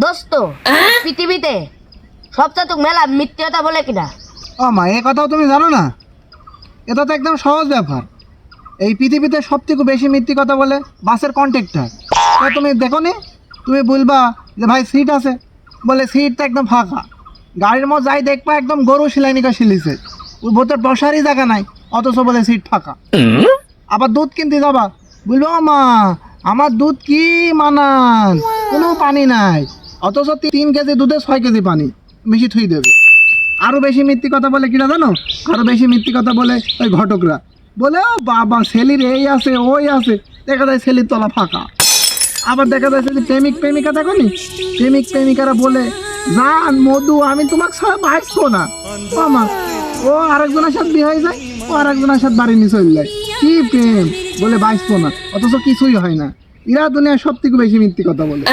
দোস্ত পৃথিবীতে সবচেয়ে তো মেলা মিথ্যে কথা বলে কিনা? ও মা, এ কথাও তুমি জানো না? এটা তো একদম সহজ ব্যাপার। এই পৃথিবীতে সবথেকে বেশি মিথ্যে কথা বলে বাসের কন্ট্রাক্টর। তুমি দেখো নি, তুমি বলবা যে ভাই সিট আছে, বলে সিটটা একদম ফাঁকা। গাড়ির মধ্যে যাই দেখবা একদম গরু শিলাইনিকা শিলিছে, ওই ভোটের বসারই জায়গা নাই, অথচ বলে সিট ফাঁকা। আবার দুধ কিনতে যাবা, বলবো ও মা আমার দুধ কি মানান, কোনো পানি নাই, অথচ 3 কেজি দুধে 6 কেজি পানি মিশি থুই দেবে। আরো বেশি মিথ্যে কথা বলে কিনা জানো? আরো বেশি মিথ্যে কথা বলে ওই ঘটকরা, বলে ও বাবা ছেলির এই আছে ওই আছে, দেখা যায় ছেলির তলা ফাঁকা। আবার দেখা যাচ্ছে যে প্রেমিক প্রেমিকা দেখো নি, প্রেমিক প্রেমিকারা বলে জান মধু আমি তোমাকে ছাড়া বাঁচবো না। ও মা, ও আরেকজনের সাথে বিয়ে হয়ে যায়, ও আরেকজনের সাথে বাড়ি নিয়ে চলে যায়, কি প্রেম, বলে বাঁচবো না, অথচ কিছুই হয় না। এরা দুনিয়ার সব থেকে বেশি মিথ্যে কথা বলে।